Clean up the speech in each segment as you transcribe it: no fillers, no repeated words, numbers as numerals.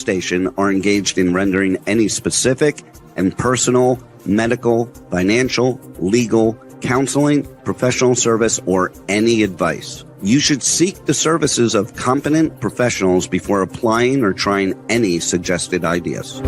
station are engaged in rendering any specific and personal, medical, financial, legal, counseling, professional service, or any advice. You should seek the services of competent professionals before applying or trying any suggested ideas.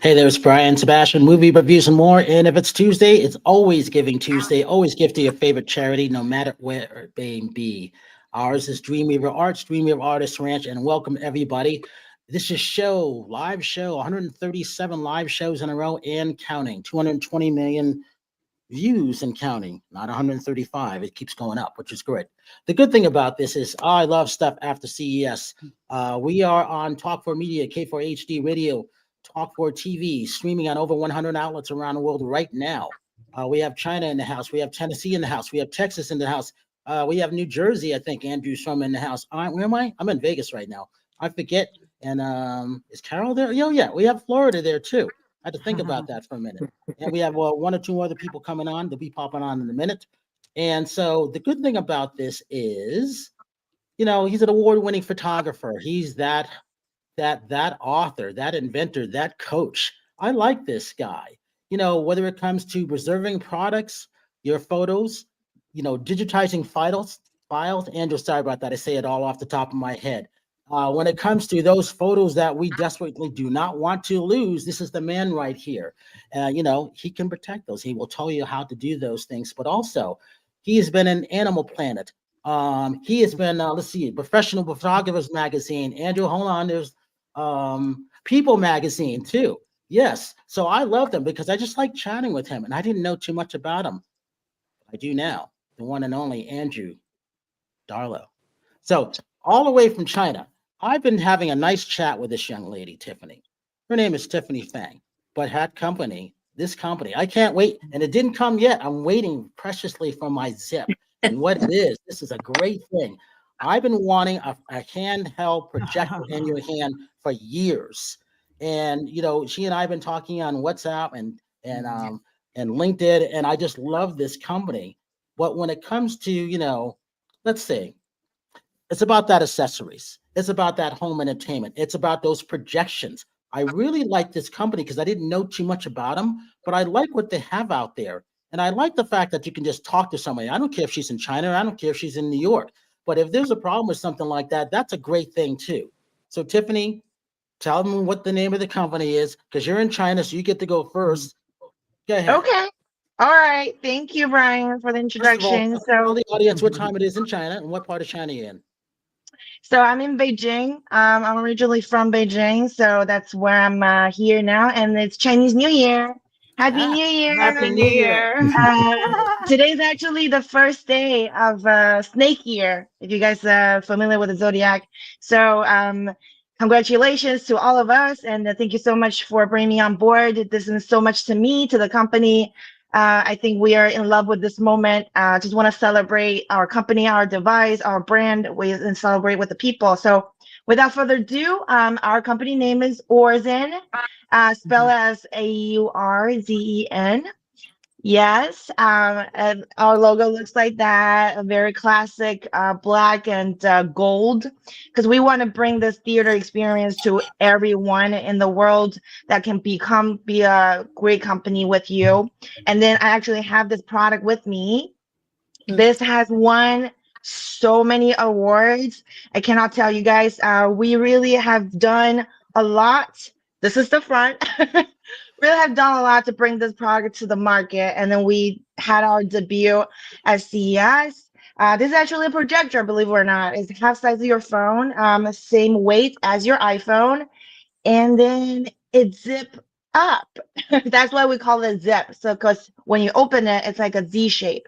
Hey there, it's Brian, Sebastian, movie reviews and more. And if it's Tuesday, it's always Giving Tuesday. Always give to your favorite charity, no matter where it may be. Ours is Dream Weaver Arts, Dream Weaver Artists Ranch, and welcome everybody. This is live show, 137 live shows in a row and counting, 220 million views and counting, not 135. It keeps going up, which is great. The good thing about this is I love stuff after CES. We are on Talk4 Media, K4HD Radio, Talk4 TV, streaming on over 100 outlets around the world right now. We have China in the house. We have Tennessee in the house. We have Texas in the house. We have New Jersey, I think Andrew's from in the house. Where am I? I'm in Vegas right now. I forget. And is Carol there? Yeah, we have Florida there too. I had to think about that for a minute. And we have one or two other people coming on. They'll be popping on in a minute. And so the good thing about this is, he's an award-winning photographer. He's that author, that inventor, that coach. I like this guy. Whether it comes to preserving products, your photos, digitizing files. Andrew, sorry about that. I say it all off the top of my head. When it comes to those photos that we desperately do not want to lose, this is the man right here. He can protect those. He will tell you how to do those things. But also, he has been in Animal Planet. He has been, Professional Photographers Magazine. Andrew, hold on. There's People Magazine too. Yes. So I love them because I just like chatting with him, and I didn't know too much about him. I do now. The one and only Andrew Darlow. So all the way from China, I've been having a nice chat with this young lady, Tiffany. Her name is Tiffany Fang, but this company, I can't wait. And it didn't come yet. I'm waiting preciously for my zip. And what it is, this is a great thing. I've been wanting a handheld projector in your hand for years. And, she and I have been talking on WhatsApp and LinkedIn, and I just love this company. But when it comes to, let's say, it's about that accessories. It's about that home entertainment. It's about those projections. I really like this company because I didn't know too much about them, but I like what they have out there. And I like the fact that you can just talk to somebody. I don't care if she's in China. I don't care if she's in New York. But if there's a problem with something like that, that's a great thing too. So Tiffany, tell them what the name of the company is, because you're in China, so you get to go first. Go ahead. Okay. All right. Thank you, Brian, for the introduction. Tell the audience what time it is in China and what part of China you're in. So I'm in Beijing. I'm originally from Beijing, so that's where I'm here now, and it's Chinese New Year. Happy New Year! Happy New Year! Today's actually the first day of Snake Year, if you guys are familiar with the zodiac. So congratulations to all of us, and thank you so much for bringing me on board. This means so much to me, to the company. I think we are in love with this moment. Just want to celebrate our company, our device, our brand, and celebrate with the people. So without further ado, our company name is Aurzen, spelled as Aurzen. Yes, and our logo looks like that, a very classic black and gold, because we want to bring this theater experience to everyone in the world that can be a great company with you. And then I actually have this product with me. This has won so many awards. I cannot tell you guys. We really have done a lot. This is the front. Really have done a lot to bring this product to the market, and then we had our debut at CES. This is actually a projector, believe it or not. It's half size of your phone, same weight as your iPhone, and then it zip up. That's why we call it zip. So because when you open it, it's like a Z shape.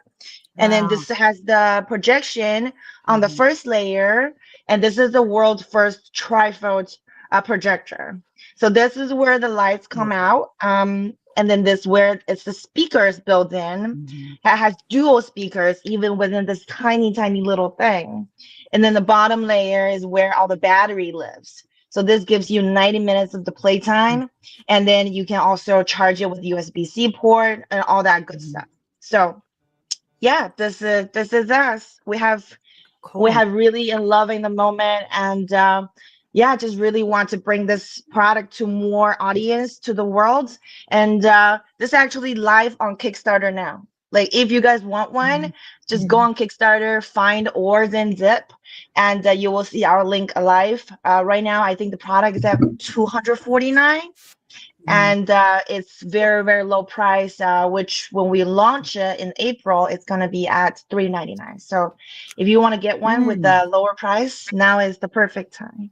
And then Wow. this has the projection on the first layer. And this is the world's first trifold projector. So this is where the lights come out. And then this where it's the speakers built in. It has dual speakers even within this tiny, tiny little thing. And then the bottom layer is where all the battery lives. So this gives you 90 minutes of the playtime. And then you can also charge it with USB-C port and all that good stuff. So yeah, this is us. We have really in loving the moment, and yeah, just really want to bring this product to more audience to the world. And this actually live on Kickstarter now. Like if you guys want one, just go on Kickstarter, find Aurzen Zip, and you will see our link alive. Right now, I think the product is at $249. And it's very, very low price, which when we launch it in April, it's going to be at $399. So if you want to get one with the lower price, now is the perfect time.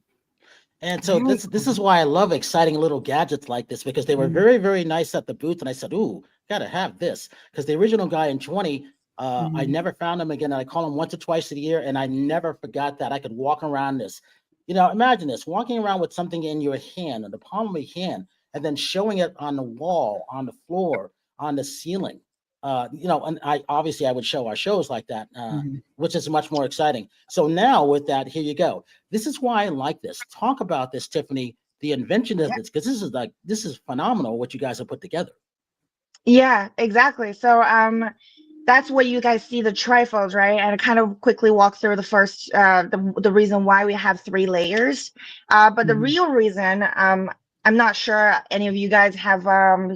And so this is why I love exciting little gadgets like this, because they were very, very nice at the booth. And I said, ooh, gotta have this. Because the original guy in 20, I never found him again. I call him once or twice a year, and I never forgot that I could walk around this. You know, imagine this, walking around with something in your hand, in the palm of your hand, and then showing it on the wall, on the floor, on the ceiling. You know, and I would show our shows like that, which is much more exciting. So now with that, here you go. This is why I like this. Talk about this, Tiffany, the invention of this, because this is phenomenal what you guys have put together. Yeah, exactly. So that's where you guys see the trifolds, right? And I kind of quickly walk through the first the reason why we have 3 layers. But the real reason, I'm not sure any of you guys have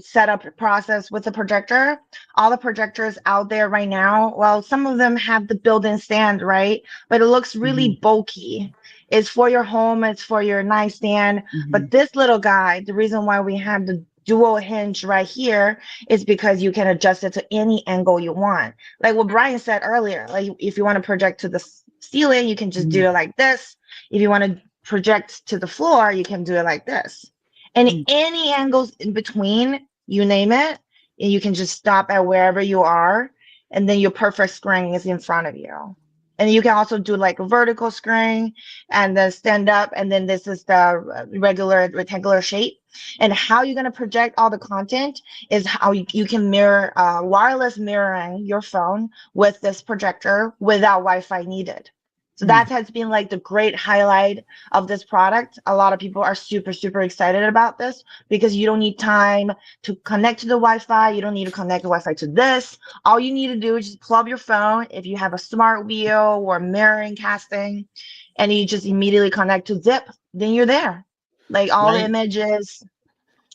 set up a process with the projector. All the projectors out there right now, well, some of them have the built-in stand, right? But it looks really bulky. It's for your home, it's for your nightstand. But this little guy, the reason why we have the dual hinge right here is because you can adjust it to any angle you want. Like what Brian said earlier, like if you want to project to the ceiling, you can just do it like this. If you want to project to the floor, you can do it like this. And any angles in between, you name it, and you can just stop at wherever you are, and then your perfect screen is in front of you. And you can also do like a vertical screen and then stand up, and then this is the regular rectangular shape. And how you're going to project all the content is how you can mirror, wireless mirroring your phone with this projector without Wi-Fi needed. So that has been like the great highlight of this product. A lot of people are super, super excited about this because you don't need time to connect to the Wi-Fi. You don't need to connect the Wi-Fi to this. All you need to do is just plug your phone. If you have a smart wheel or mirroring casting, and you just immediately connect to Zip, then you're there. Like all the images.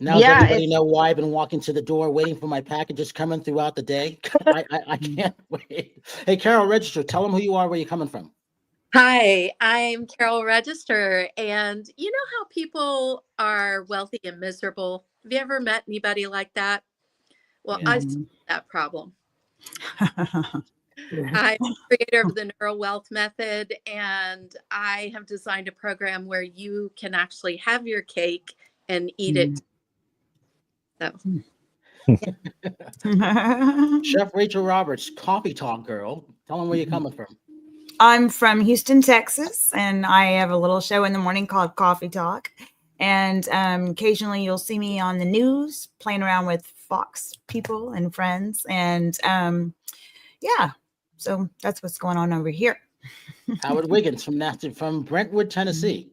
Now does everybody know why I've been walking to the door waiting for my packages coming throughout the day? I can't wait. Hey, Carol Register, tell them who you are, where you're coming from. Hi, I'm Carol Register, and you know how people are wealthy and miserable? Have you ever met anybody like that? Well, I solved that problem. I'm the creator of the Neural Wealth Method, and I have designed a program where you can actually have your cake and eat it. So. Chef Rachel Roberts, Coffee Talk Girl. Tell them where you're coming from. I'm from Houston, Texas, and I have a little show in the morning called Coffee Talk. And occasionally you'll see me on the news playing around with Fox people and friends. And yeah, so that's what's going on over here. Howard Wiggins from Brentwood, Tennessee.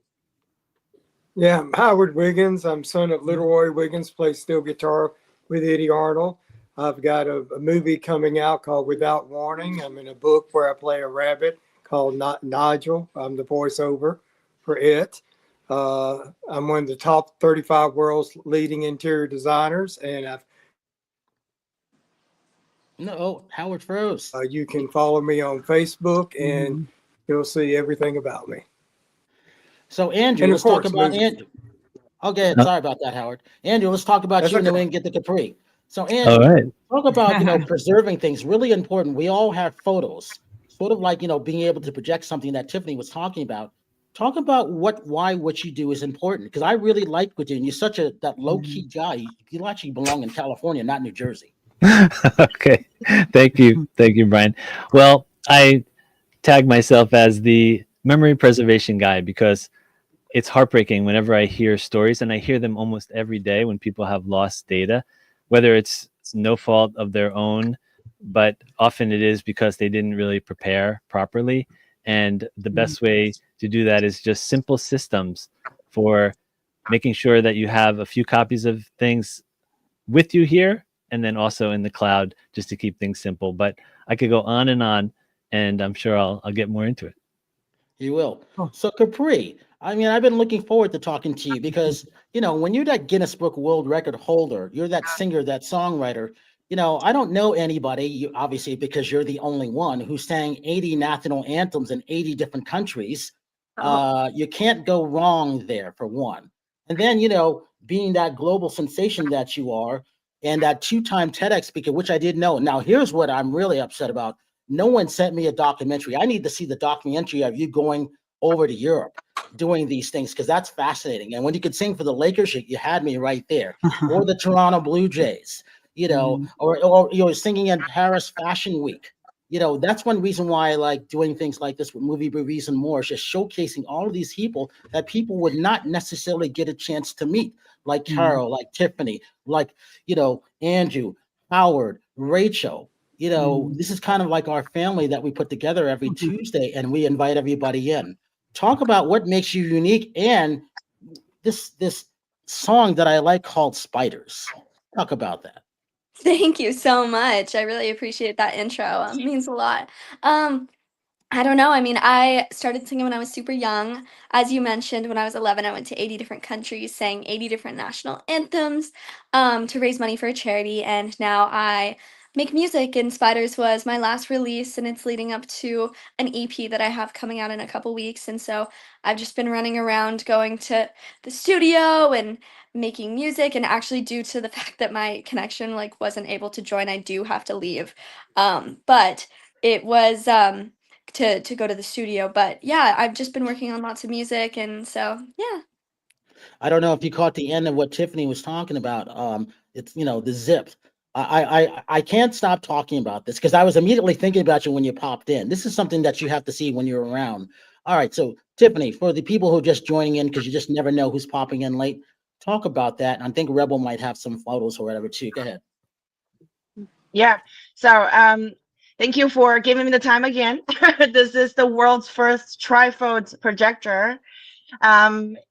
Yeah, I'm Howard Wiggins. I'm son of Little Roy Wiggins, plays steel guitar with Eddie Arnold. I've got a movie coming out called Without Warning. I'm in a book where I play a rabbit called Nigel. I'm the voiceover for it. I'm one of the top 35 world's leading interior designers, and Howard froze. You can follow me on Facebook, and you'll see everything about me. So Andrew, let's talk about Andrew. Okay, sorry about that, Howard. Andrew, let's talk about you, and then we can get the Capri. So Andrew, talk about preserving things. Really important. We all have photos. Sort of like being able to project something that Tiffany was talking about. Talk about why what you do is important, because I really like what you do. And you're such that low key guy. You actually belong in California, not New Jersey. Okay, thank you, Brian. Well, I tag myself as the memory preservation guy because it's heartbreaking whenever I hear stories, and I hear them almost every day when people have lost data, whether it's no fault of their own, but often it is because they didn't really prepare properly. And the best way to do that is just simple systems for making sure that you have a few copies of things with you here and then also in the cloud, just to keep things simple. But I could go on, and I'm sure I'll get more into it. You will. So Capri, I mean, I've been looking forward to talking to you because, when you're that Guinness Book World Record holder, you're that singer, that songwriter, I don't know anybody, obviously, because you're the only one who sang 80 national anthems in 80 different countries. You can't go wrong there, for one. And then, being that global sensation that you are, and that 2-time TEDx speaker, which I didn't know. Now, here's what I'm really upset about. No one sent me a documentary. I need to see the documentary of you going over to Europe doing these things, because that's fascinating. And when you could sing for the Lakers, you had me right there. Or the Toronto Blue Jays, or you're singing in Paris Fashion Week. That's one reason why I like doing things like this with movie reviews and more, is just showcasing all of these people that people would not necessarily get a chance to meet, like Carol, like Tiffany, like, Andrew, Howard, Rachel. This is kind of like our family that we put together every Tuesday, and we invite everybody in. Talk about what makes you unique, and this song that I like called Spiders. Talk about that. Thank you so much. I really appreciate that intro. It means a lot. I don't know. I mean, I started singing when I was super young. As you mentioned, when I was 11, I went to 80 different countries, sang 80 different national anthems to raise money for a charity. And now I make music, and Spiders was my last release, and it's leading up to an EP that I have coming out in a couple weeks. And so I've just been running around going to the studio and making music, and actually, due to the fact that my connection wasn't able to join, I do have to leave. But it was to go to the studio. But yeah, I've just been working on lots of music, and so yeah. I don't know if you caught the end of what Tiffany was talking about. It's the zip. I can't stop talking about this because I was immediately thinking about you when you popped in. This is something that you have to see when you're around. All right, so Tiffany, for the people who are just joining in, because you just never know who's popping in late, talk about that. And I think Rebel might have some photos or whatever too. Go ahead. Yeah. So thank you for giving me the time again. This is the world's first trifold projector.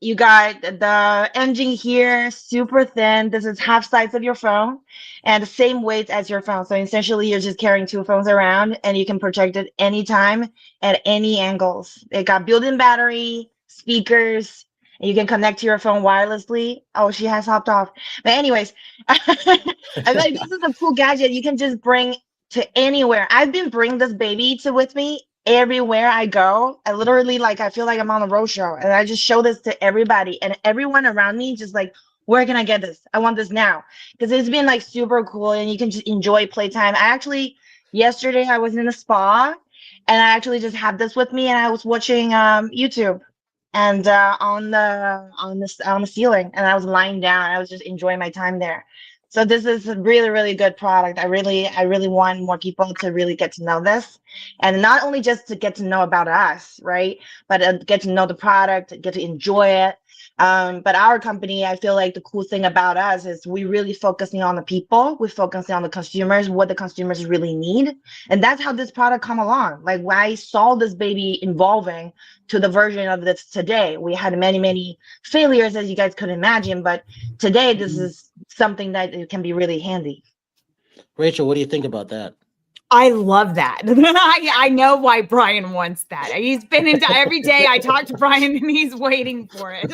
You got the engine here, super thin. This is half size of your phone and the same weight as your phone. So essentially you're just carrying 2 phones around, and you can project it anytime at any angles. It got built-in battery, speakers, and you can connect to your phone wirelessly. Oh, she has hopped off. But anyways, I feel like this is a cool gadget you can just bring to anywhere. I've been bringing this baby with me everywhere I go. I literally I feel like I'm on a road show, and I just show this to everybody, and everyone around me just where can I get this? I want this now, because it's been super cool, and you can just enjoy playtime. Yesterday I was in a spa, and I actually just had this with me, and I was watching YouTube, and on the ceiling, and I was lying down. I was just enjoying my time there. So this is a really, really good product. I really want more people to really get to know this, and not only just to get to know about us, right? But get to know the product, get to enjoy it. But our company, I feel like the cool thing about us is we really focusing on the people. We're focusing on the consumers, what the consumers really need. And that's how this product come along. I saw this baby evolving to the version of this today. We had many, many failures, as you guys could imagine, but today this is something that it can be really handy. Rachel, what do you think about that? I love that. I know why Brian wants that. He's been into every day. I talk to Brian and he's waiting for it.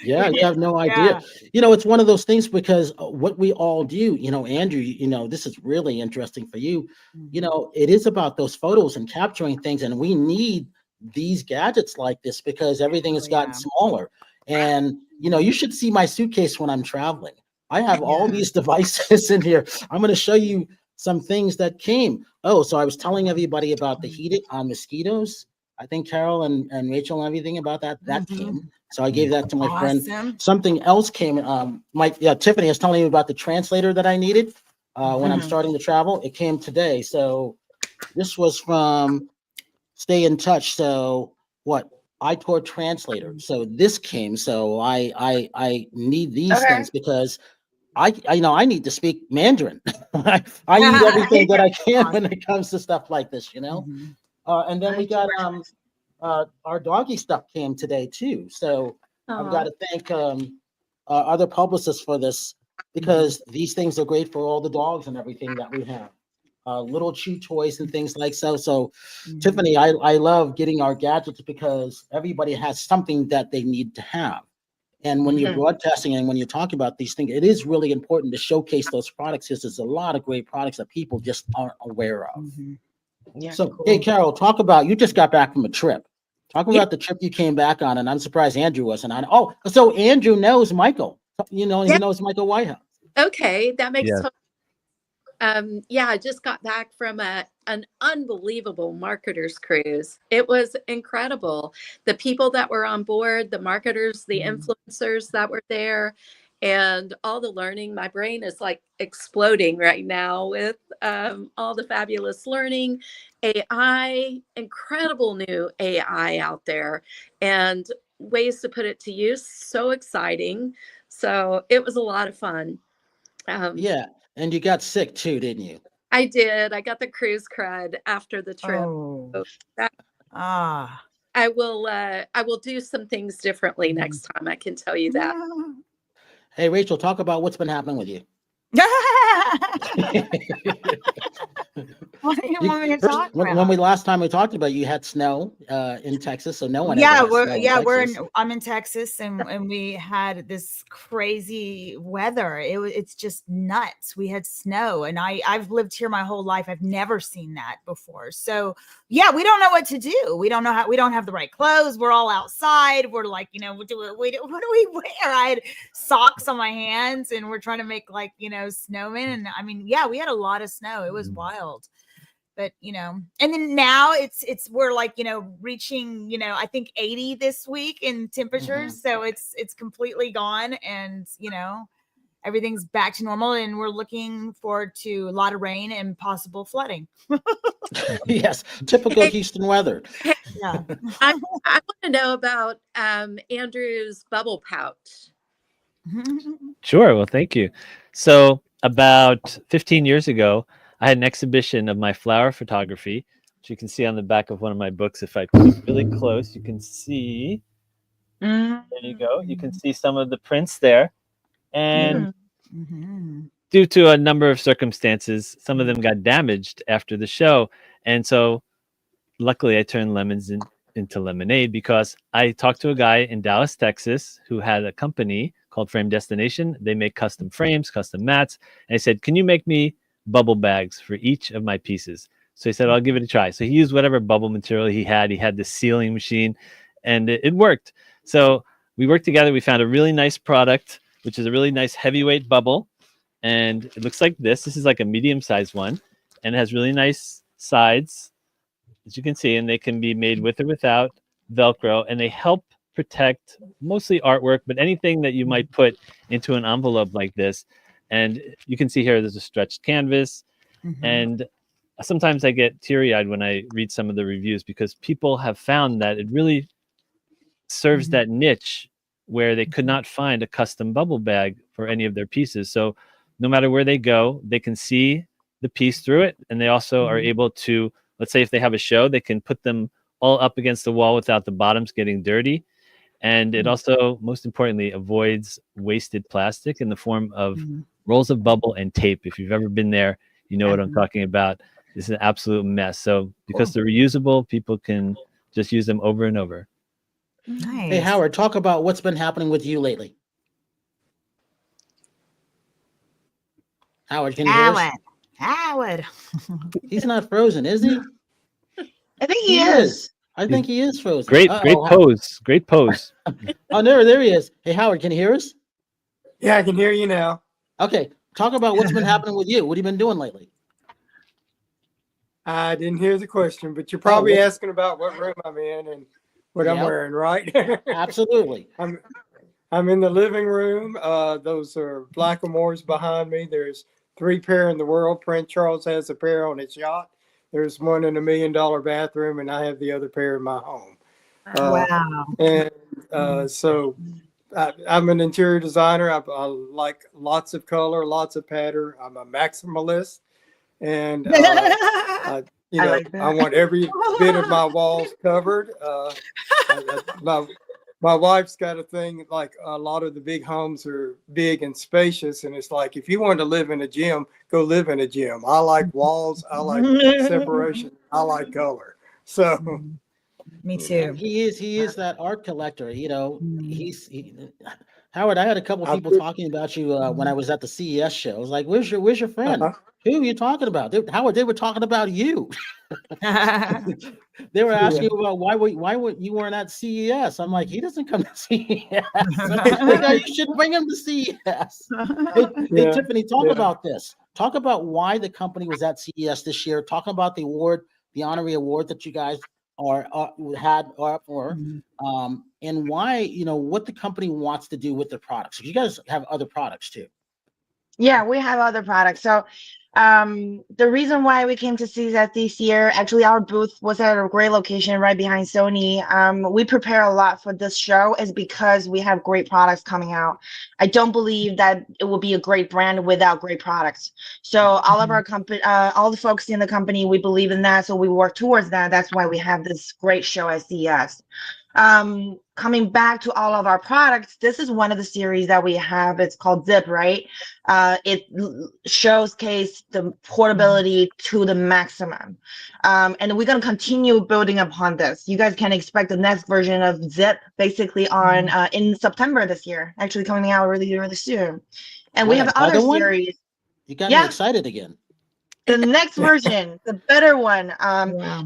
Yeah, you have no idea. It's one of those things, because what we all do, Andrew, this is really interesting for you. It is about those photos and capturing things, and we need these gadgets like this because everything has gotten smaller. And, you should see my suitcase when I'm traveling. I have all these devices in here. I'm going to show you some things that came. Oh, so I was telling everybody about the heated mosquitoes. I think Carol and Rachel and everything about that came. So I Mm-hmm. gave that to my friend. Awesome. Something else came. Tiffany was telling me about the translator that I needed when I'm starting to travel. It came today. So this was from Stay in Touch. So what? iTour translator. So this came. So I need these things because I need to speak Mandarin. I need everything that I can when it comes to stuff like this, And then we got our doggy stuff came today too. So I've got to thank other publicists for this because these things are great for all the dogs and everything that we have. Little chew toys and things like so. So Tiffany, I love getting our gadgets because everybody has something that they need to have. And when you're broadcasting and when you're talking about these things, it is really important to showcase those products because there's a lot of great products that people just aren't aware of. Yeah, so, cool. Hey, Carol, talk about, you just got back from a trip. Talk about the trip you came back on, and I'm surprised Andrew wasn't on. Oh, so Andrew knows Michael. He knows Michael Whitehouse. Okay, that makes total. I just got back from an unbelievable marketers cruise. It was incredible. The people that were on board, the marketers, the influencers that were there, and all the learning. My brain is like exploding right now with all the fabulous learning, AI, incredible new AI out there, and ways to put it to use. So exciting. So it was a lot of fun. And you got sick too, didn't you? I did. I got the cruise crud after the trip. Oh. I will do some things differently next time. I can tell you that. Hey, Rachel, talk about what's been happening with you. What do you want me to talk about? When last time we talked about you had snow in Texas, so no one I'm in Texas and we had this crazy weather. It's just nuts. We had snow and I've lived here my whole life. I've never seen that before. So we don't know what to do. We don't have the right clothes. We're all outside. We're like, what do we wear? I had socks on my hands and we're trying to make snowmen. And I mean, we had a lot of snow. It was wild. But and then now we're like reaching I think 80 this week in temperatures, so it's completely gone, and everything's back to normal, and we're looking forward to a lot of rain and possible flooding. Yes, typical Houston weather. Yeah, I want to know about Andrew's bubble pouch. Sure. Well, thank you. So about 15 years ago, I had an exhibition of my flower photography, which you can see on the back of one of my books. If I put it really close, you can see. There you go. You can see some of the prints there. And due to a number of circumstances, some of them got damaged after the show. And so luckily I turned lemons into lemonade because I talked to a guy in Dallas, Texas, who had a company called Frame Destination. They make custom frames, custom mats. And I said, can you make me bubble bags for each of my pieces? So he said, I'll give it a try. So he used whatever bubble material he had. He had the sealing machine and it worked. So we worked together. We found a really nice product, which is a really nice heavyweight bubble. And it looks like this. This is like a medium-sized one. And it has really nice sides, as you can see. And they can be made with or without Velcro. And they help protect mostly artwork, but anything that you might put into an envelope like this. And you can see here, there's a stretched canvas. And sometimes I get teary-eyed when I read some of the reviews because people have found that it really serves that niche where they could not find a custom bubble bag for any of their pieces. So no matter where they go, they can see the piece through it. And they also are able to, let's say if they have a show, they can put them all up against the wall without the bottoms getting dirty. And it also, most importantly, avoids wasted plastic in the form of rolls of bubble and tape. If you've ever been there, you know what I'm talking about. It's an absolute mess. So because they're reusable, people can just use them over and over. Nice. Hey, Howard, talk about what's been happening with you lately. Howard, can you hear us? Howard. He's not frozen, is he? I think he is. I think he is frozen. Great pose. Great pose. Oh, there he is. Hey, Howard, can you hear us? Yeah, I can hear you now. Okay, talk about what's been happening with you. What have you been doing lately? I didn't hear the question, but you're probably asking about what room I'm in and what I'm wearing, right? Absolutely. I'm in the living room. Those are Blackamoors behind me. There's 3 pair in the world. Prince Charles has a pair on his yacht. There's one in $1 million bathroom, and I have the other pair in my home. Wow. And so I'm an interior designer. I like lots of color, lots of pattern. I'm a maximalist. And, I want every bit of my walls covered. My wife's got a thing, like a lot of the big homes are big and spacious. And it's like, if you want to live in a gym, go live in a gym. I like walls. I like separation. I like color. So me too. He is that art collector. You know, Howard, I had a couple of people talking about you when I was at the CES show. I was like, where's your friend? Who are you talking about? Howard, they were talking about you. They were asking about why you weren't at CES. I'm like, he doesn't come to CES. You should bring him to CES. Hey, Tiffany, talk about this. Talk about why the company was at CES this year. Talk about the award, the honorary award that you guys had up for, and why, what the company wants to do with their products. You guys have other products too. Yeah, we have other products. So the reason why we came to CES this year, actually our booth was at a great location right behind Sony. We prepare a lot for this show is because we have great products coming out. I don't believe that it will be a great brand without great products. So all of our company, all the folks in the company, we believe in that. So we work towards that. That's why we have this great show at CES. Coming back to all of our products, this is one of the series that we have. It's called Zip, right? It showcases the portability to the maximum. And we're going to continue building upon this. You guys can expect the next version of Zip basically on in September this year, actually coming out really, really soon. And we have other series. You got me excited again. The next version, the better one.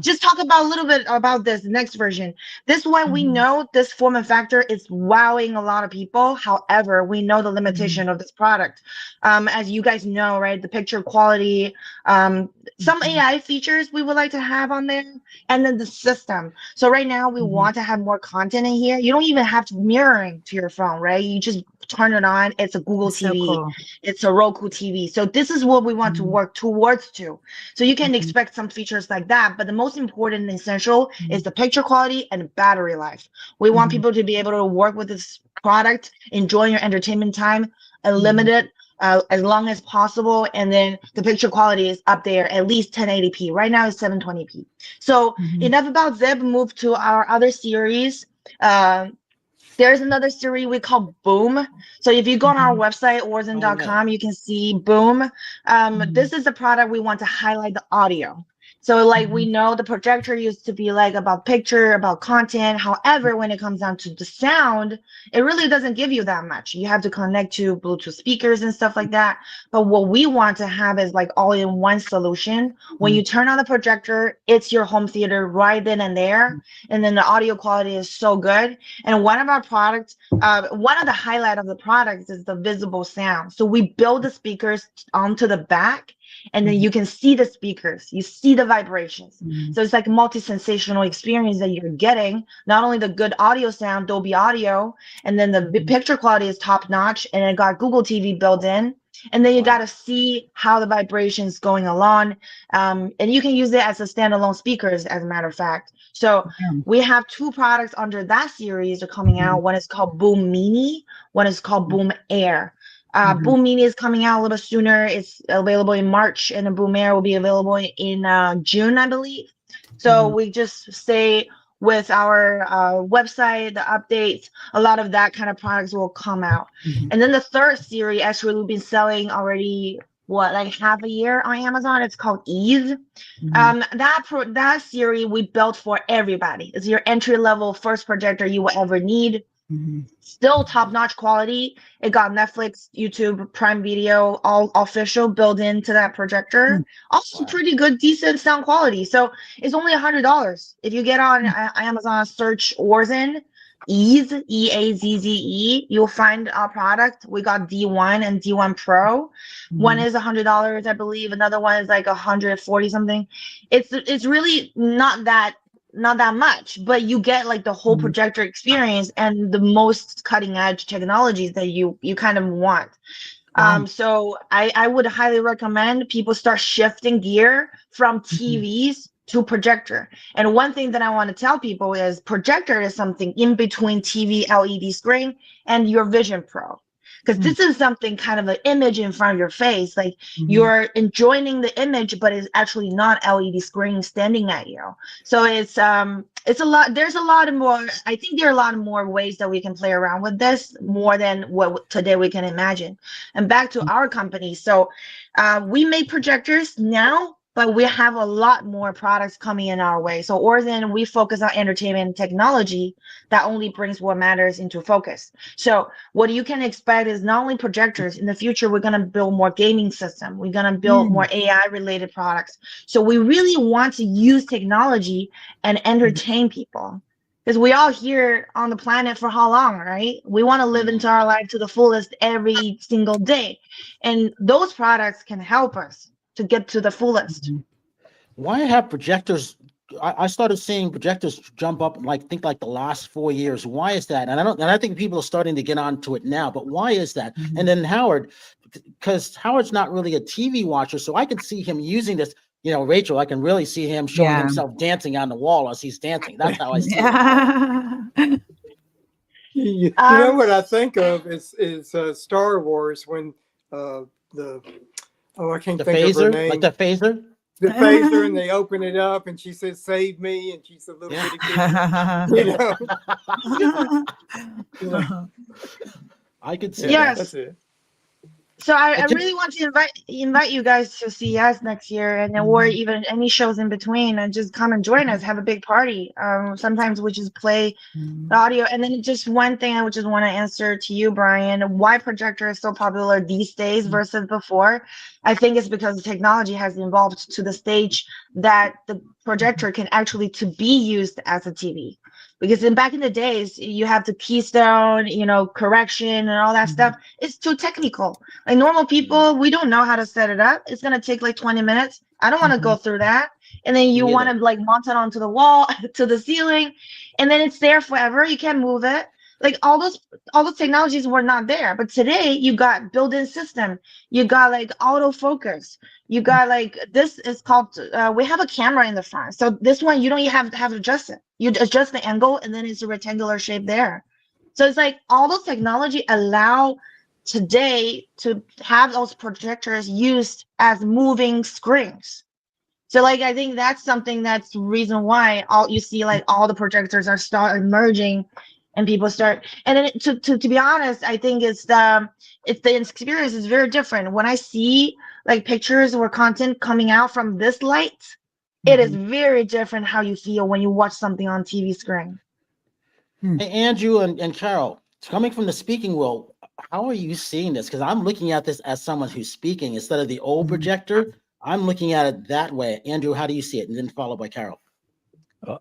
Just talk about a little bit about this next version. This one, we know this form and factor is wowing a lot of people. However, we know the limitation of this product. As you guys know, right, the picture quality, some AI features we would like to have on there, and then the system. So right now we want to have more content in here. You don't even have to mirroring to your phone, right? You just turn it on. It's a Google TV. So cool. It's a Roku TV. So this is what we want to work towards to. So you can expect some features like that. But the most important and essential is the picture quality and battery life. We want people to be able to work with this product, enjoy your entertainment time, unlimited, as long as possible. And then the picture quality is up there, at least 1080p. Right now it's 720p. So enough about Zip, move to our other series. There's another series we call Boom. So if you go on our website, aurzen.com, you can see Boom. This is the product we want to highlight the audio. So like we know the projector used to be like about picture, about content. However, when it comes down to the sound, it really doesn't give you that much. You have to connect to Bluetooth speakers and stuff like that. But what we want to have is like all in one solution. When you turn on the projector, it's your home theater right then and there. And then the audio quality is so good. And one of our products, one of the highlight of the product is the visible sound. So we build the speakers onto the back, and then you can see the speakers, you see the vibrations. So it's like a multi-sensational experience that you're getting. Not only the good audio sound, Dolby Audio, and then the picture quality is top notch, and it got Google TV built in. And then you got to see how the vibrations going along. And you can use it as a standalone speakers, as a matter of fact. So we have 2 products under that series are coming out. One is called Boom Mini. One is called Boom Air. Boom Mini is coming out a little bit sooner. It's available in March, and the Boom Air will be available in June, I believe. So we just stay with our website, the updates, a lot of that kind of products will come out. And then the third series, actually, we've been selling already, like half a year on Amazon. It's called Ease. That series we built for everybody. It's your entry-level first projector you will ever need. Still top-notch quality. It got Netflix, YouTube, Prime Video, all official built into that projector. Also pretty good, decent sound quality. So it's only $100. If you get on Amazon, search Aurzen, Ease, EAZZE, you'll find our product. We got D1 and D1 Pro. One is $100, I believe. Another one is like 140 something. It's really not that much, but you get like the whole projector experience and the most cutting edge technologies that you kind of want. So I would highly recommend people start shifting gear from TVs to projector. And one thing that I want to tell people is projector is something in between TV LED screen and your Vision Pro. Because this is something kind of an image in front of your face. Like you're enjoying the image, but it's actually not LED screen standing at you. So it's a lot. There's a lot more. I think there are a lot more ways that we can play around with this, more than what today we can imagine. And back to our company. So we make projectors now, but we have a lot more products coming in our way. So Aurzen, we focus on entertainment and technology that only brings what matters into focus. So what you can expect is not only projectors. In the future, we're going to build more gaming system. We're going to build more AI related products. So we really want to use technology and entertain people. Because we all here on the planet for how long, right? We want to live into our life to the fullest every single day. And those products can help us to get to the fullest. Why have projectors? I started seeing projectors jump up like the last 4 years. Why is that? And I think people are starting to get onto it now. But why is that? And then Howard, because Howard's not really a TV watcher, so I could see him using this. You know, Rachel, I can really see him showing himself dancing on the wall as he's dancing. That's how I see it. You know what I think of is Star Wars when I can't think of her name. Like the phaser? The phaser, and they open it up and she says, "Save me," and she's a little bitty kid, you know. I could see Yes. That's it. So I really want to invite you guys to CES next year, and then or even any shows in between, and just come and join us, have a big party. Sometimes we just play the audio. And then just one thing I would just want to answer to you, Brian, why projector is so popular these days versus before. I think it's because the technology has evolved to the stage that the projector can actually to be used as a TV. Because back in the days, you have the keystone, correction and all that stuff. It's too technical. Like normal people, we don't know how to set it up. It's gonna take like 20 minutes. I don't want to go through that. And then you want to like mount it onto the wall, to the ceiling, and then it's there forever. You can't move it. Like all those technologies were not there. But today you got built-in system. You got like autofocus. You got like, this is called, we have a camera in the front. So this one, you don't even have to adjust it. You adjust the angle and then it's a rectangular shape there. So it's like all those technology allow today to have those projectors used as moving screens. So like, I think that's something that's the reason why you see like all the projectors are start emerging. And people start, and then to be honest, I think it's the experience is very different. When I see like pictures or content coming out from this light, it is very different how you feel when you watch something on TV screen. Hey, Andrew and Carol, coming from the speaking world, how are you seeing this? Because I'm looking at this as someone who's speaking instead of the old projector. I'm looking at it that way. Andrew, how do you see it? And then followed by Carol.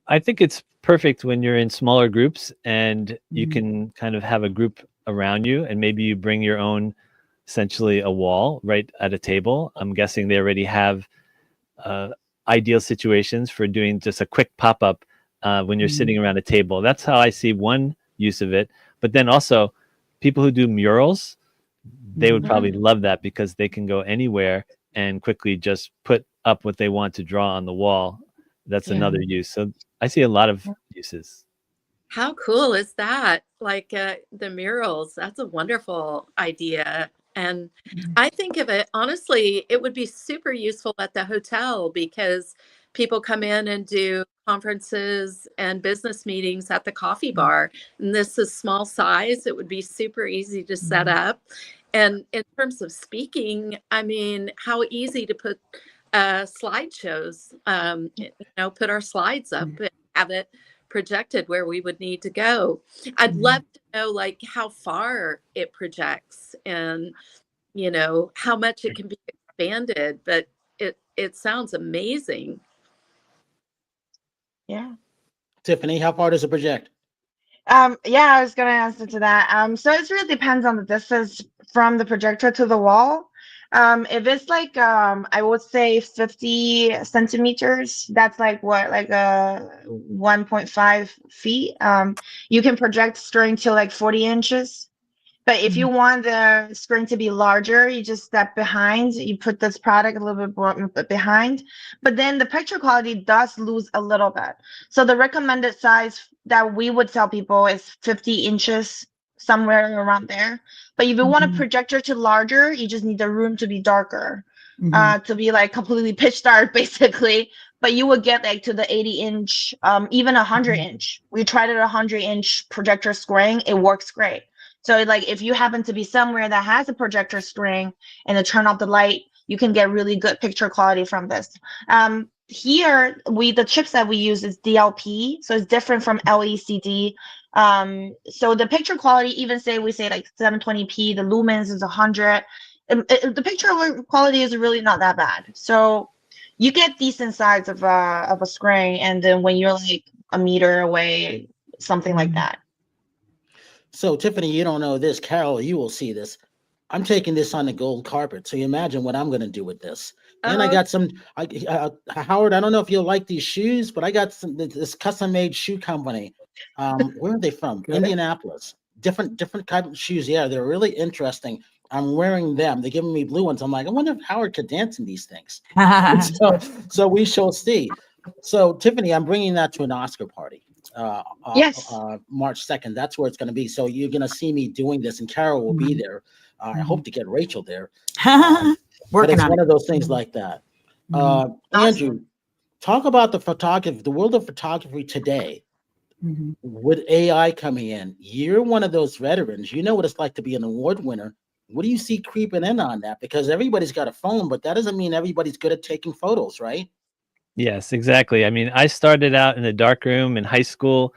I think it's perfect when you're in smaller groups and you can kind of have a group around you, and maybe you bring your own, essentially a wall right at a table. I'm guessing they already have ideal situations for doing just a quick pop-up when you're sitting around a table. That's how I see one use of it. But then also people who do murals, they would probably love that because they can go anywhere and quickly just put up what they want to draw on the wall. That's another use. So I see a lot of uses. How cool is that? Like the murals, that's a wonderful idea. And I think of it, honestly, it would be super useful at the hotel because people come in and do conferences and business meetings at the coffee bar. And this is small size. It would be super easy to set up. And in terms of speaking, I mean, how easy to put slideshows, put our slides up and have it projected where we would need to go. I'd love to know like how far it projects and how much it can be expanded, but it sounds amazing. Yeah. Tiffany, how far does it project? Yeah, I was gonna answer to that. So it really depends on the distance from the projector to the wall. If it's like I would say 50 centimeters, that's like what, like 1.5 feet. You can project screen to like 40 inches. But if you want the screen to be larger, you just step behind. You put this product a little bit more behind, but then the picture quality does lose a little bit. So the recommended size that we would tell people is 50 inches, somewhere around there. But if you want a projector to larger, you just need the room to be darker, to be like completely pitch dark, basically. But you would get like to the 80-inch, even 100-inch. We tried it 100-inch projector screen. It works great. So like if you happen to be somewhere that has a projector screen and to turn off the light, you can get really good picture quality from this. Here the chipset we use is DLP, so it's different from LECD. So the picture quality, even say we say like 720p, the lumens is 100. The picture quality is really not that bad. So you get decent size of a screen, and then when you're like a meter away, something like that. So, Tiffany, you don't know this. Carol, you will see this. I'm taking this on the gold carpet. So you imagine what I'm going to do with this. And I got some, Howard, I don't know if you'll like these shoes, but I got this custom-made shoe company. Where are they from? Indianapolis. Different kind of shoes. Yeah, they're really interesting. I'm wearing them. They're giving me blue ones. I'm like, I wonder if Howard could dance in these things. so we shall see. So, Tiffany, I'm bringing that to an Oscar party. Yes. March 2nd. That's where it's going to be. So you're going to see me doing this, and Carol will be there. I hope to get Rachel there. But it's one of those things like that. Andrew, talk about the photography, the world of photography today. With AI coming in, you're one of those veterans. You know what it's like to be an award winner. What do you see creeping in on that? Because everybody's got a phone, but that doesn't mean everybody's good at taking photos, right? Yes, exactly. I mean, I started out in the darkroom in high school,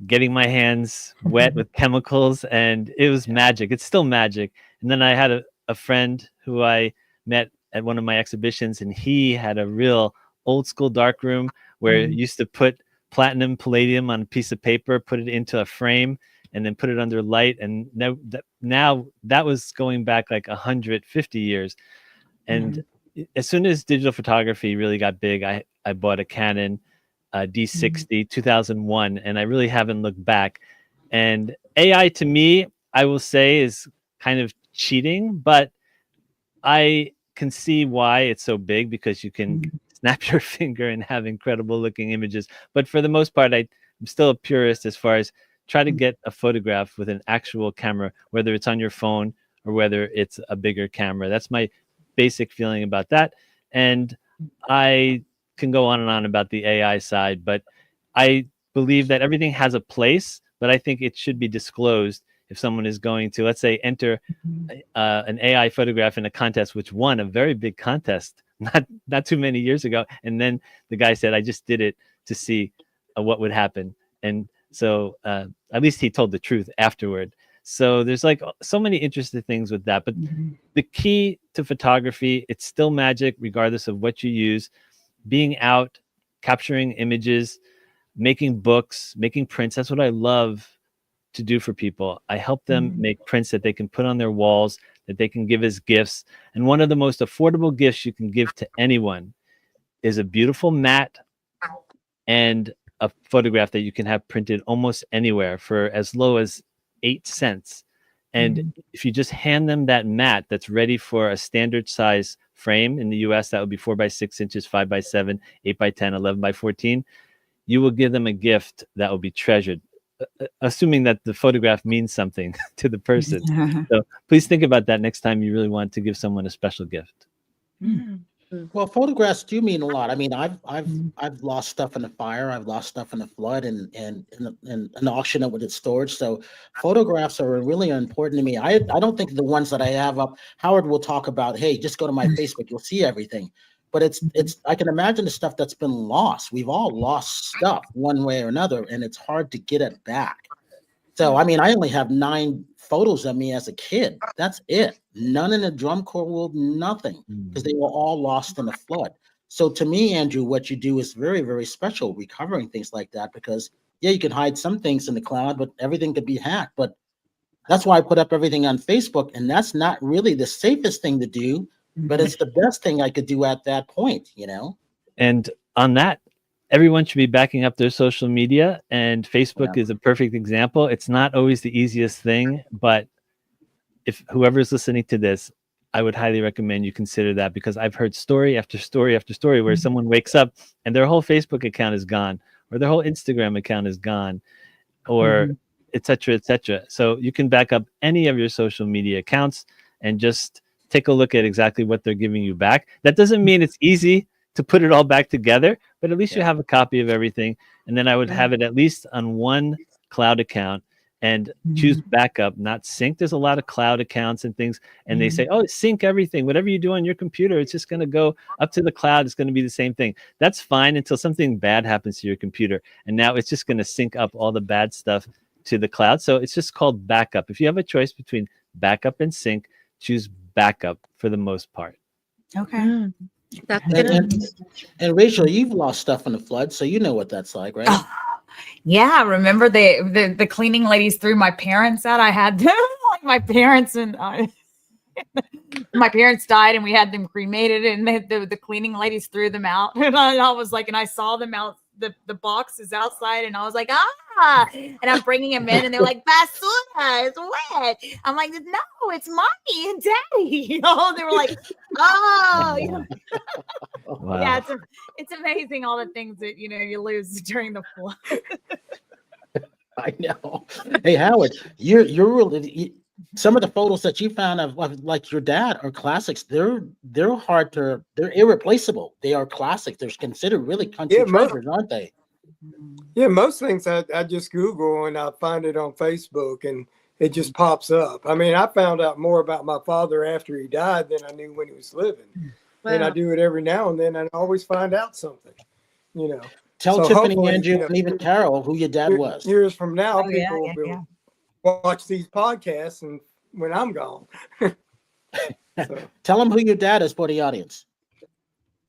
getting my hands wet with chemicals, and it was magic. It's still magic. And then I had a friend who I met at one of my exhibitions, and he had a real old school darkroom where you used to put platinum palladium on a piece of paper, put it into a frame, and then put it under light. And now that was going back like 150 years. And as soon as digital photography really got big, I bought a Canon D60 2001, and I really haven't looked back. And AI to me, I will say, is kind of cheating, but I can see why it's so big, because you can snap your finger and have incredible looking images. But for the most part, I'm still a purist as far as try to get a photograph with an actual camera, whether it's on your phone or whether it's a bigger camera. That's my basic feeling about that. And I can go on and on about the AI side, but I believe that everything has a place, but I think it should be disclosed if someone is going to, let's say, enter an AI photograph in a contest, which won a very big contest not too many years ago. And then the guy said, I just did it to see what would happen. And so at least he told the truth afterward. So there's like so many interesting things with that. But the key to photography, it's still magic, regardless of what you use. Being out, capturing images, making books, making prints. That's what I love to do for people. I help them make prints that they can put on their walls, that they can give as gifts. And one of the most affordable gifts you can give to anyone is a beautiful mat and a photograph that you can have printed almost anywhere for as low as 8 cents. And if you just hand them that mat that's ready for a standard size frame in the US, that would be 4 by 6 inches, 5 by 7, 8 by 10, 11 by 14. You will give them a gift that will be treasured, assuming that the photograph means something to the person. So please think about that next time you really want to give someone a special gift. Well, photographs do mean a lot. I mean, I've lost stuff in the fire. I've lost stuff in the flood, and auction it with its storage. So photographs are really important to me. I don't think the ones that I have up, Howard will talk about, hey, just go to my Facebook, you'll see everything. But it's I can imagine the stuff that's been lost. We've all lost stuff one way or another, and it's hard to get it back. So, I mean, I only have 9 photos of me as a kid. That's it. None in the drum corps world, nothing, because they were all lost in the flood. So to me, Andrew, what you do is very, very special, recovering things like that, because yeah, you can hide some things in the cloud, but everything could be hacked. But that's why I put up everything on Facebook, and that's not really the safest thing to do, but it's the best thing I could do at that point, you know? And on that, everyone should be backing up their social media, and Facebook is a perfect example. It's not always the easiest thing, but if whoever's listening to this, I would highly recommend you consider that, because I've heard story after story after story where someone wakes up and their whole Facebook account is gone, or their whole Instagram account is gone, or et cetera, et cetera. So you can back up any of your social media accounts and just take a look at exactly what they're giving you back. That doesn't mean it's easy to put it all back together, but at least you have a copy of everything. And then I would have it at least on one cloud account, and choose backup, not sync. There's a lot of cloud accounts and things, and they say, oh, sync everything. Whatever you do on your computer, it's just going to go up to the cloud. It's going to be the same thing. That's fine until something bad happens to your computer. And now it's just going to sync up all the bad stuff to the cloud. So it's just called backup. If you have a choice between backup and sync, choose backup for the most part. Okay. And Rachel, you've lost stuff in the flood, so you know what that's like, right? Oh, yeah, remember the cleaning ladies threw my parents out. I had them, like my parents and my parents died, and we had them cremated, and the cleaning ladies threw them out. And I was like, and I saw them out, the box is outside, and I was like, and I'm bringing them in, and they're like, basura, it's wet. I'm like, no, it's mommy and daddy. You know, they were like, oh, you know. Wow. Yeah, it's amazing all the things that you lose during the flood. I know. Hey, Howard, you're really some of the photos that you found of like your dad are classics. They're irreplaceable. They are classics. They're considered really country treasures, aren't they? Yeah, most things I just Google and I find it on Facebook and it just pops up. I mean, I found out more about my father after he died than I knew when he was living. Wow. And I do it every now and then, and I always find out something, Tell Tiffany, Andrew, and even Carol who your dad was. Years from now, people will watch these podcasts and when I'm gone. Tell them who your dad is for the audience.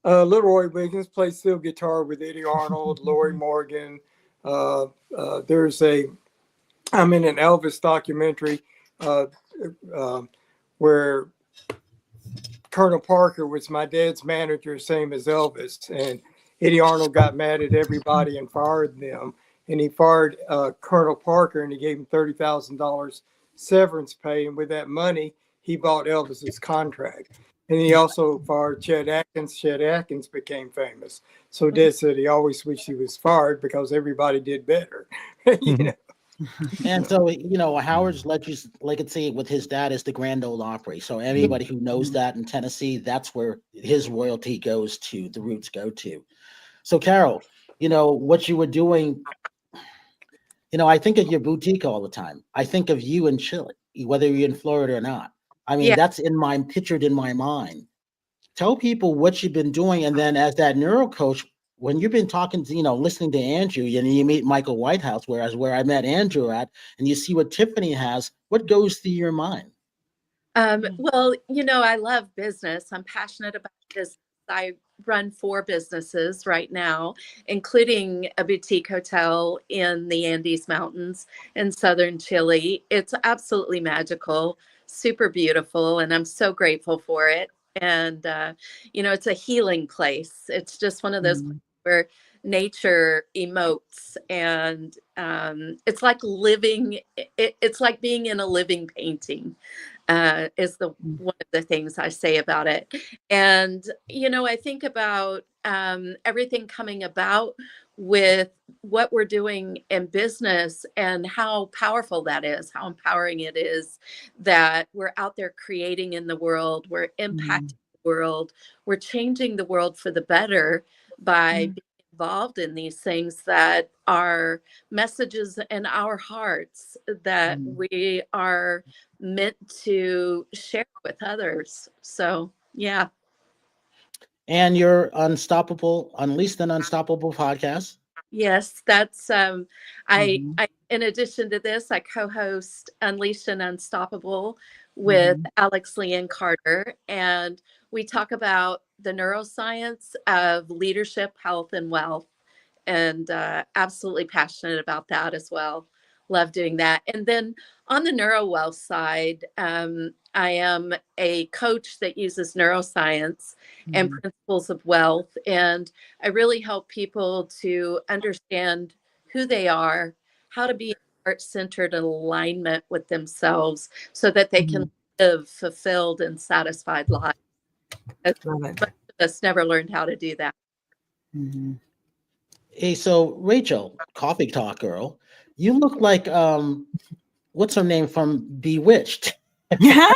Little Roy Wiggins plays steel guitar with Eddie Arnold, Lori Morgan. I'm in an Elvis documentary where Colonel Parker was my dad's manager, same as Elvis. And Eddie Arnold got mad at everybody and fired them. And he fired Colonel Parker, and he gave him $30,000 severance pay. And with that money, he bought Elvis's contract. And he also fired Chet Atkins. Chet Atkins became famous. So Dad said he always wished he was fired because everybody did better. And so, Howard's legacy with his dad is the Grand Ole Opry. So anybody who knows that in Tennessee, that's where his royalty goes to, the roots go to. So Carol, what you were doing, I think of your boutique all the time. I think of you in Chile, whether you're in Florida or not. I mean, that's pictured in my mind. Tell people what you've been doing. And then as that neuro coach, when you've been talking to, listening to Andrew, and you meet Michael Whitehouse, where I met Andrew at, and you see what Tiffany has, what goes through your mind? Well, I love business. I'm passionate about business. I run 4 businesses right now, including a boutique hotel in the Andes Mountains in southern Chile. It's absolutely magical, super beautiful, and I'm so grateful for it. And, it's a healing place. It's just one of those places where nature emotes, and it's like living. It's like being in a living painting. Is one of the things I say about it. And, I think about everything coming about with what we're doing in business and how powerful that is, how empowering it is that we're out there creating in the world, we're impacting the world, we're changing the world for the better by being involved in these things that are messages in our hearts that we are meant to share with others. So, yeah. And your Unleashed and Unstoppable podcast. Yes, that's I in addition to this, I co-host Unleashed and Unstoppable with Alex Leanne Carter, and we talk about the neuroscience of leadership, health, and wealth. and absolutely passionate about that as well. Love doing that. And then on the NeuroWealth side, I am a coach that uses neuroscience and principles of wealth. And I really help people to understand who they are, how to be heart-centered in alignment with themselves so that they can live fulfilled and satisfied lives. Most of us never learned how to do that. Hey, so Rachel, Coffee Talk Girl, you look like what's her name from Bewitched? You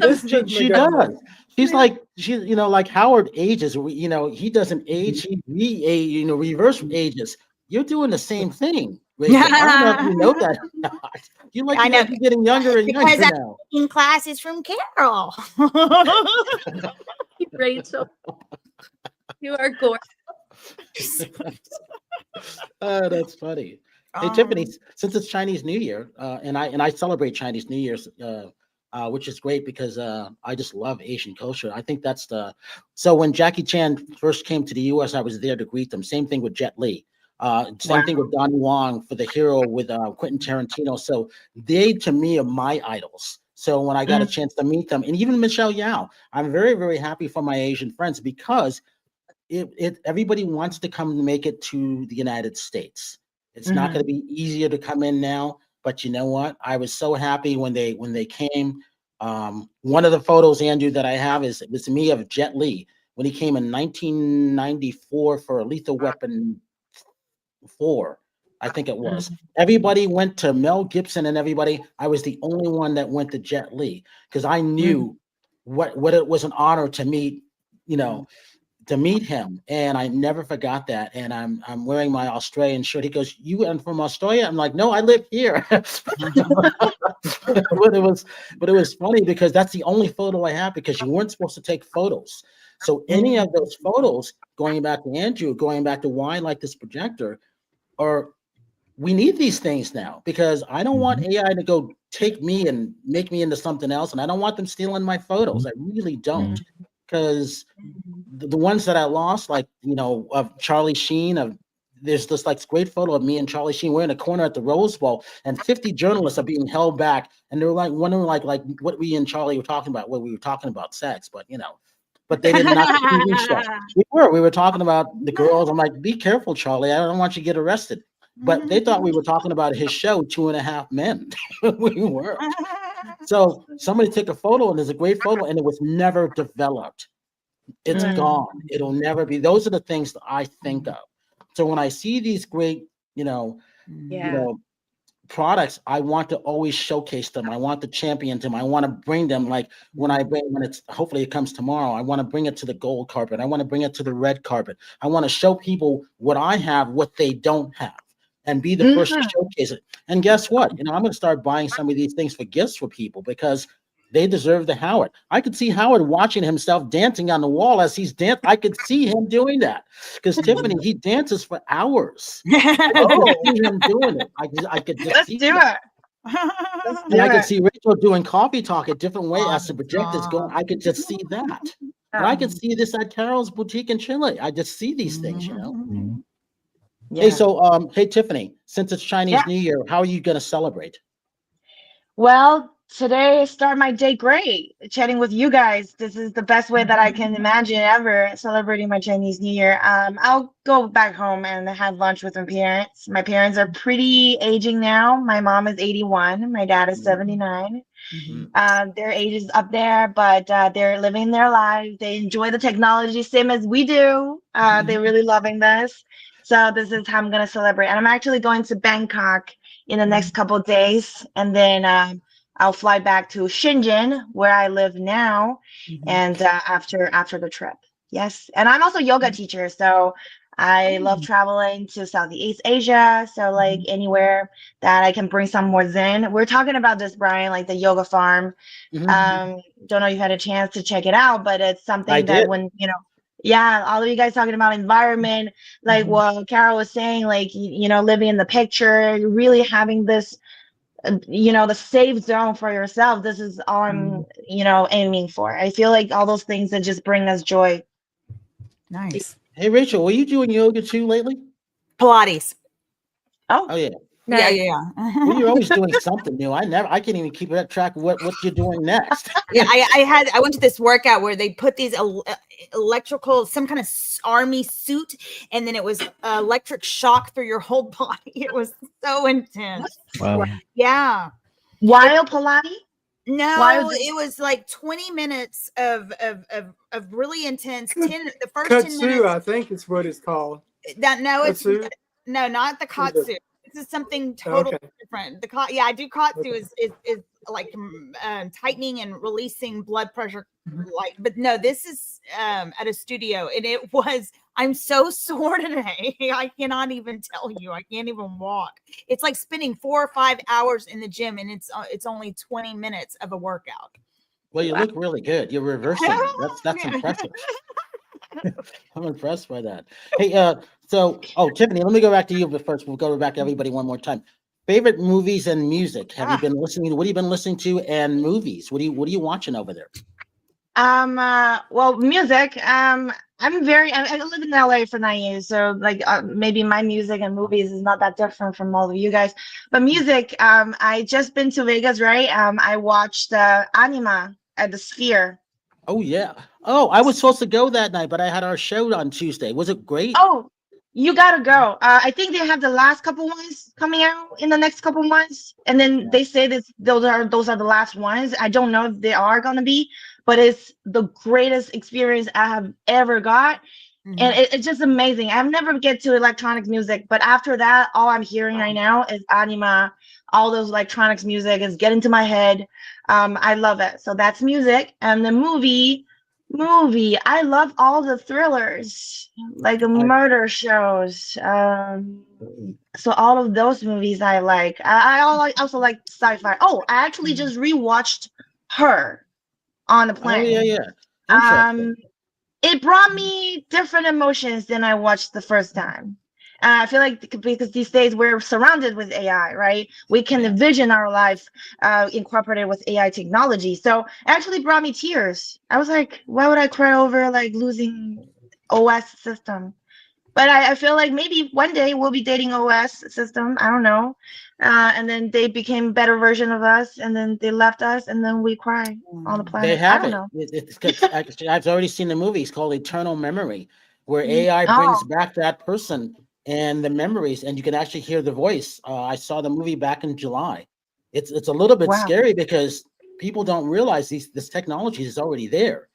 do. She does. She's like like Howard ages. He doesn't age. He reverse ages. You're doing the same thing, Rachel. I don't know if you know that or not. You're getting younger and younger because now. I'm taking classes from Carol. Rachel, you are gorgeous. That's funny. Hey Tiffany, since it's Chinese New Year, and I celebrate Chinese New Year's, which is great because I just love Asian culture. I think that's so when Jackie Chan first came to the U.S., I was there to greet them. Same thing with Jet Li. Same thing with Donnie Wong for The Hero with Quentin Tarantino. So they, to me, are my idols. So when I got a chance to meet them, and even Michelle Yao, I'm very, very happy for my Asian friends because everybody wants to come and make it to the United States. It's not going to be easier to come in now, but you know what? I was so happy when they came. One of the photos, Andrew, that I have is me of Jet Li when he came in 1994 for a Lethal Weapon 4, I think it was. Everybody went to Mel Gibson and everybody. I was the only one that went to Jet Li because I knew what it was an honor to meet, to meet him, and I never forgot that. And I'm wearing my Australian shirt. He goes, "You went from Australia?" I'm like, "No, I live here." but it was funny because that's the only photo I have because you weren't supposed to take photos. So any of those photos, going back to Andrew, going back to why I like this projector, we need these things now because I don't want AI to go take me and make me into something else, and I don't want them stealing my photos. I really don't. Because the ones that I lost, like, of Charlie Sheen, there's this great photo of me and Charlie Sheen. We're in a corner at the Rose Bowl, and 50 journalists are being held back, and they're wondering what we and Charlie were talking about. Well, we were talking about sex, but they did not the TV show. We were talking about the girls. I'm like, be careful, Charlie. I don't want you to get arrested. But they thought we were talking about his show, 2.5 Men. We were. So somebody took a photo, and there's a great photo, and it was never developed. It's gone. It'll never be. Those are the things that I think of. So when I see these great, products, I want to always showcase them. I want to champion them. I want to bring them when it's hopefully it comes tomorrow. I want to bring it to the gold carpet. I want to bring it to the red carpet. I want to show people what I have, what they don't have, and be the first to showcase it. And guess what? I'm going to start buying some of these things for gifts for people because they deserve the Howard. I could see Howard watching himself dancing on the wall as he's dancing. I could see him doing that because Tiffany, he dances for hours. I could see him doing it. I could just see it. And I could see Rachel doing Coffee Talk a different way as the projector's going. I could just see that. And I could see this at Carol's Boutique in Chile. I just see these things, Yeah. Hey, so hey Tiffany, since it's Chinese New Year, how are you going to celebrate? Well, today I start my day great, chatting with you guys. This is the best way that I can imagine ever celebrating my Chinese New Year. I'll go back home and have lunch with my parents. My parents are pretty aging now. My mom is 81. My dad is 79. Their age is up there, but they're living their lives. They enjoy the technology same as we do. They're really loving this. So this is how I'm going to celebrate. And I'm actually going to Bangkok in the next couple of days. And then I'll fly back to Shenzhen, where I live now, and after the trip. Yes. And I'm also a yoga teacher. So I love traveling to Southeast Asia. So anywhere that I can bring some more Zen. We're talking about this, Brian, like the yoga farm. Don't know if you had a chance to check it out, but it's something that when, all of you guys talking about environment, like what Carol was saying, living in the picture, really having this, the safe zone for yourself. This is all I'm, aiming for. I feel like all those things that just bring us joy. Nice. Hey, Rachel, were you doing yoga too lately? Pilates. Oh yeah. Yeah, Nice. yeah. Well, you're always doing something new. I can't even keep track of what you're doing next. Yeah, I went to this workout where they put these electrical, some kind of army suit, and then it was electric shock through your whole body. It was so intense. Wow. Yeah. Wild Pilates? No, Wild. it was like 20 minutes of really intense. The first 10 Kutsu, minutes. I think is what it's called. It's Kutsu? no, not the Is it- katsu. This is something totally Okay. different. Yeah, I do katsu Okay. is like tightening and releasing blood pressure. Like, but no, this is at a studio, and it was. I'm so sore today. I cannot even tell you. I can't even walk. It's like spending 4 or 5 hours in the gym, and it's only 20 minutes of a workout. Well, you look really good. You're reversing. That's impressive. I'm impressed by that. Hey, Tiffany, let me go back to you, but first we'll go back to everybody one more time. Favorite movies and music? Have you been listening? What have you been listening to? And movies? What are you watching over there? Well, music. I live in LA for 9 years, so like maybe my music and movies is not that different from all of you guys. But music, I just been to Vegas, right? I watched Anima at the Sphere. Oh yeah. Oh, I was supposed to go that night, but I had our show on Tuesday. Was it great? Oh, you gotta go. I think they have the last couple ones coming out in the next couple months, and then they say that those are the last ones. I don't know if they are gonna be, but it's the greatest experience I have ever got. And it's just amazing. I've never get to electronic music, but after that, all I'm hearing right now is anima. All those electronics music is getting to my head. I love it. So that's music. And the movie. I love all the thrillers, like the murder shows. So all of those movies I like. I also like sci-fi. Oh, I actually just rewatched Her on the plane. Oh yeah. Interesting. It brought me different emotions than I watched the first time. I feel like because these days we're surrounded with AI, right? We can envision our life incorporated with AI technology. So it actually brought me tears. I was like, why would I cry over like losing OS system? But I feel like maybe one day we'll be dating OS system. I don't know. And then they became a better version of us, and then they left us, and then we cry on the planet. They have I don't it. Actually, I've already seen the movie. It's called Eternal Memory, where know. AI brings back that person and the memories, and you can actually hear the voice. I saw the movie back in July. It's a little bit scary because people don't realize this technology is already there.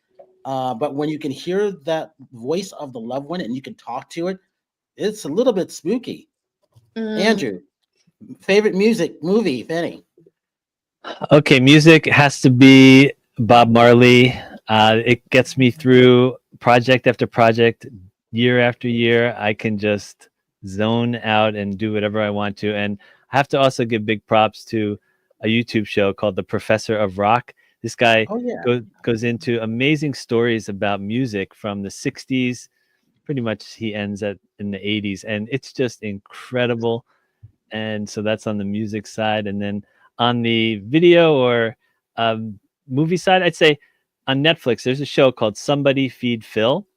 But when you can hear that voice of the loved one and you can talk to it, it's a little bit spooky. Andrew, favorite movie, if any? Okay, music has to be Bob Marley. It gets me through project after project, year after year. I can just zone out and do whatever I want to. And I have to also give big props to a YouTube show called The Professor of Rock. This guy goes into amazing stories about music from the 60s. Pretty much he ends in the 80s. And it's just incredible. And so that's on the music side. And then on the video or movie side, I'd say on Netflix, there's a show called Somebody Feed Phil.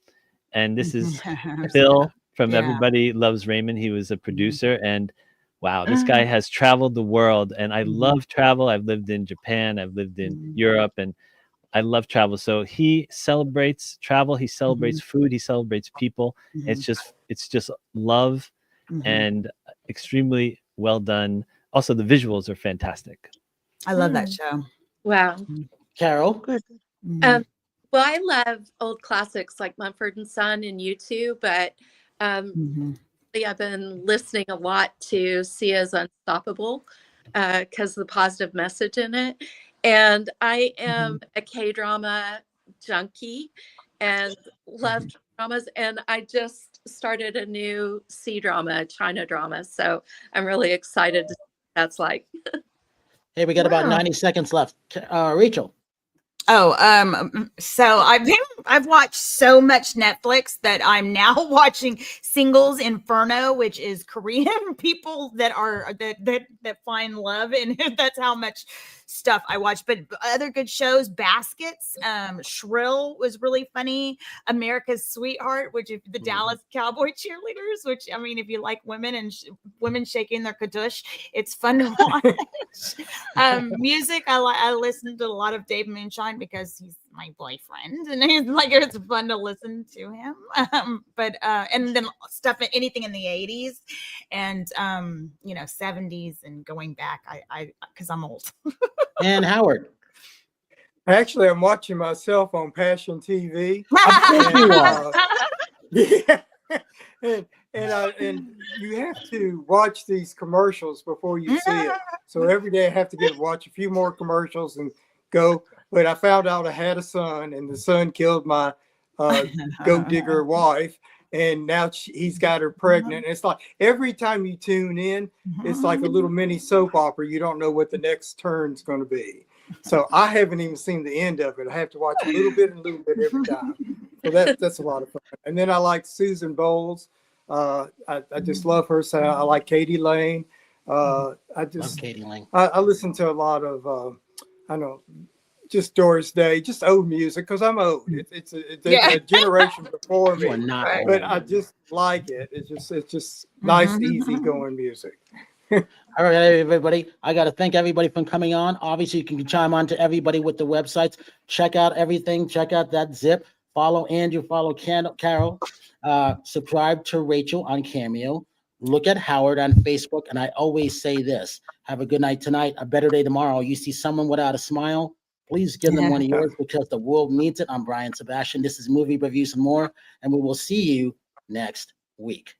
And this is Phil from Everybody Loves Raymond. He was a producer. And wow, this guy has traveled the world. And I love travel. I've lived in Japan. I've lived in Europe. And I love travel. So he celebrates travel. He celebrates food. He celebrates people. It's just love and extremely well done. Also, the visuals are fantastic. I love that show. Wow. Carol? Good. Well, I love old classics like Mumford and Son and U2, but I've been listening a lot to Sia's Unstoppable because of the positive message in it. And I am a K-drama junkie and love K-dramas. And I just started a new C-drama, China drama. So I'm really excited to see what that's like. Hey, we got about 90 seconds left. Rachel. So I've watched so much Netflix that I'm now watching Singles Inferno, which is Korean people that find love, and that's how much stuff I watch. But other good shows, Baskets, Shrill was really funny. America's Sweetheart, which is the Dallas Cowboy cheerleaders, which, I mean, if you like women and women shaking their kadush, it's fun to watch. Music, I listen to a lot of Dave Moonshine because he's my boyfriend, and he's like, it's fun to listen to him. And then stuff, anything in the 80s and 70s and going back, I because I'm old. And Howard. Actually, I'm watching myself on Passion TV. Yeah. And you have to watch these commercials before you see it. So every day I have to watch a few more commercials and go. But I found out I had a son, and the son killed my goat digger wife, and now he's got her pregnant. And it's like every time you tune in, it's like a little mini soap opera. You don't know what the next turn's going to be. So I haven't even seen the end of it. I have to watch a little bit every time. So that's a lot of fun. And then I like Susan Bowles. I just love her sound. I like Katie Lane. I love Katie Lane. I listen to a lot of just Doris Day, just old music because I'm old. It's a generation before me, but I just like it. It's just nice, easy going music. All right, everybody. I got to thank everybody for coming on. Obviously, you can chime on to everybody with the websites. Check out everything. Check out that zip. Follow Andrew. Follow Carol. Subscribe to Rachel on Cameo. Look at Howard on Facebook. And I always say this: have a good night tonight, a better day tomorrow. You see someone without a smile, please give them one of yours because the world needs it. I'm Brian Sebastian. This is Movie Reviews and More, and we will see you next week.